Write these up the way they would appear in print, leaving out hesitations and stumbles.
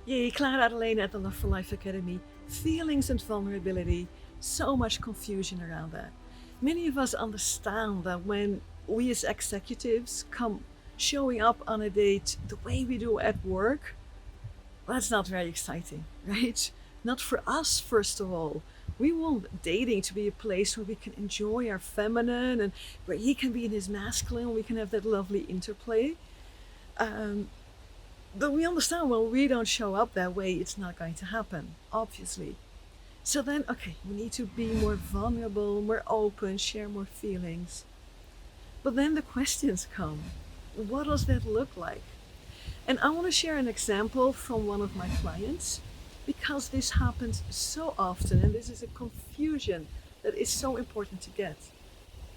Yay, Klara, Adalena at the Love for Life Academy. Feelings and vulnerability, so much confusion around that. Many of us understand that when we as executives come showing up on a date the way we do at work, that's not very exciting, right? Not for us, first of all. We want dating to be a place where we can enjoy our feminine and where he can be in his masculine, we can have that lovely interplay. Um, but we understand when we don't show up that way, it's not going to happen, obviously. So then, okay, we need to be more vulnerable, more open, share more feelings. But then the questions come. What does that look like? And I want to share an example from one of my clients because this happens so often and this is a confusion that is so important to get.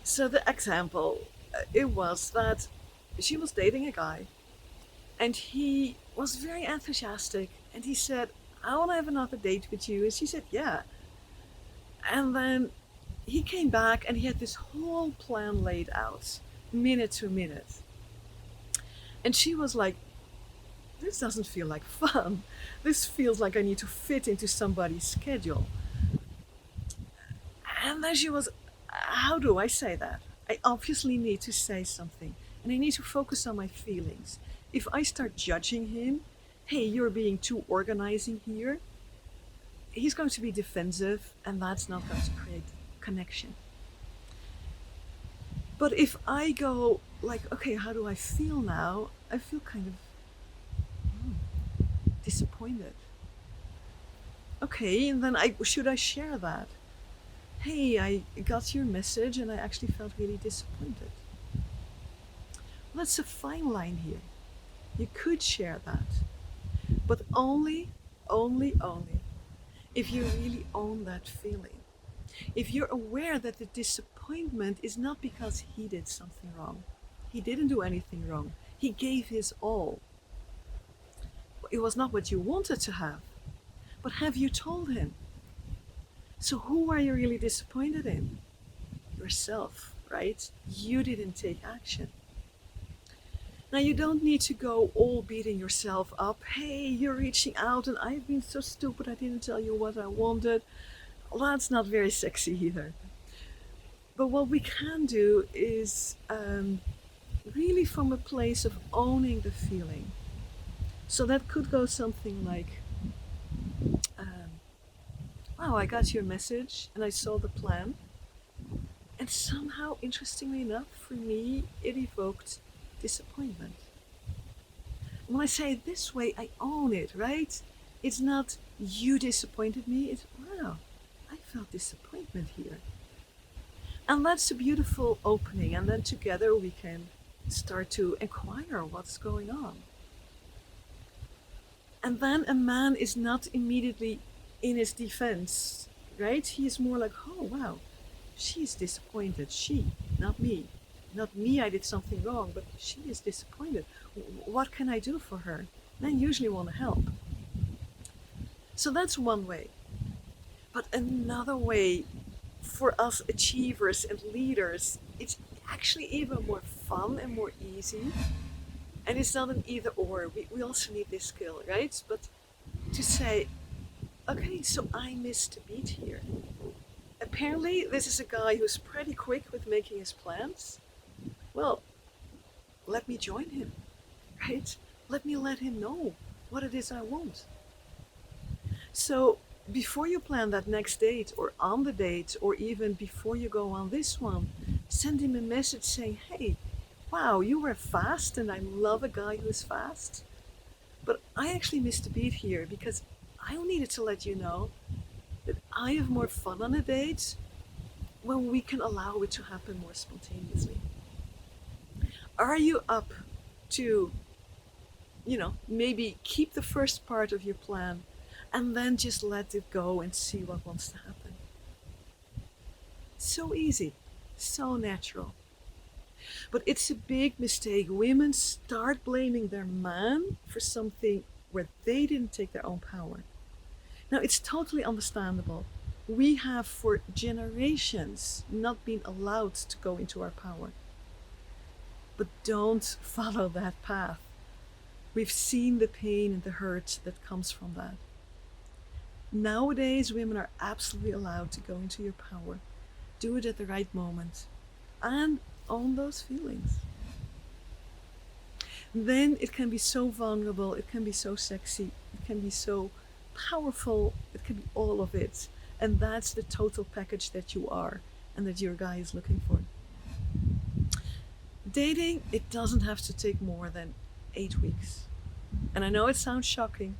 So the example, it was that she was dating a guy and he was very enthusiastic and he said, I want to have another date with you. And she said, yeah. And then he came back and he had this whole plan laid out, minute to minute. And she was like, this doesn't feel like fun. This feels like I need to fit into somebody's schedule. And then she was, how do I say that? I obviously need to say something and I need to focus on my feelings. If I start judging him, hey, you're being too organizing here, he's going to be defensive and that's not going to create connection. But if I go like, okay, how do I feel now? I feel kind of disappointed. Okay, and then I share that? Hey, I got your message and I actually felt really disappointed. Well, that's a fine line here. You could share that, but only if you really own that feeling. If you're aware that the disappointment is not because he did something wrong, he didn't do anything wrong, he gave his all. It was not what you wanted to have, but have you told him? So who are you really disappointed in? Yourself, right? You didn't take action. Now you don't need to go all beating yourself up. Hey, you're reaching out and I've been so stupid I didn't tell you what I wanted. Well, that's not very sexy either. But what we can do is really from a place of owning the feeling. So that could go something like, um, wow, I got your message and I saw the plan. And somehow, interestingly enough, for me, it evoked disappointment. When I say it this way, I own it, right? It's not you disappointed me, it's wow, I felt disappointment here. And that's a beautiful opening, and then together we can start to inquire what's going on. And then a man is not immediately in his defense, right? He is more like, oh wow, she's disappointed. She, not me. Not me, I did something wrong, but she is disappointed. What can I do for her? Men usually want to help. So that's one way. But another way for us achievers and leaders, it's actually even more fun and more easy. And it's not an either or. We also need this skill, right? But to say, okay, so I missed a beat here. Apparently, this is a guy who's pretty quick with making his plans. Well, let me join him, right? Let me let him know what it is I want. So before you plan that next date or on the date or even before you go on this one, send him a message saying, hey, wow, you were fast and I love a guy who's fast. But I actually missed a beat here because I needed to let you know that I have more fun on a date when we can allow it to happen more spontaneously. Are you up to, maybe keep the first part of your plan and then just let it go and see what wants to happen? So easy, so natural. But it's a big mistake. Women start blaming their man for something where they didn't take their own power. Now, it's totally understandable. We have for generations not been allowed to go into our power. But don't follow that path. We've seen the pain and the hurt that comes from that. Nowadays, women are absolutely allowed to go into your power, do it at the right moment, and own those feelings. Then it can be so vulnerable, it can be so sexy, it can be so powerful, it can be all of it. And that's the total package that you are and that your guy is looking for. Dating, it doesn't have to take more than 8 weeks. And I know it sounds shocking,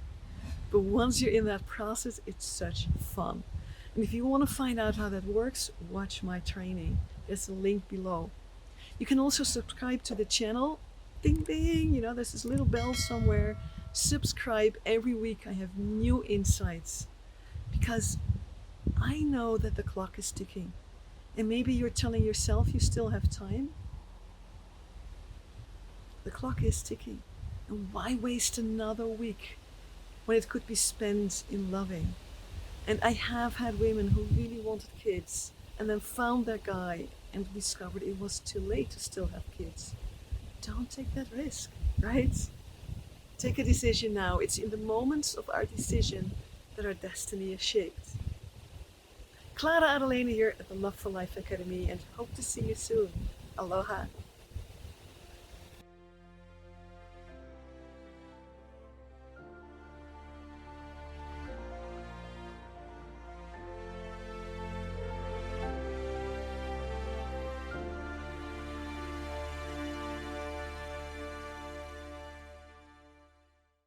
but once you're in that process, it's such fun. And if you want to find out how that works, watch my training. There's a link below. You can also subscribe to the channel. Ding ding, there's this little bell somewhere. Subscribe. Every week I have new insights because I know that the clock is ticking. And maybe you're telling yourself you still have time. The clock is ticking. And why waste another week when it could be spent in loving? And I have had women who really wanted kids and then found their guy and discovered it was too late to still have kids. Don't take that risk, right? Take a decision now. It's in the moments of our decision that our destiny is shaped. Klara Adalena here at the Love for Life Academy and hope to see you soon. Aloha.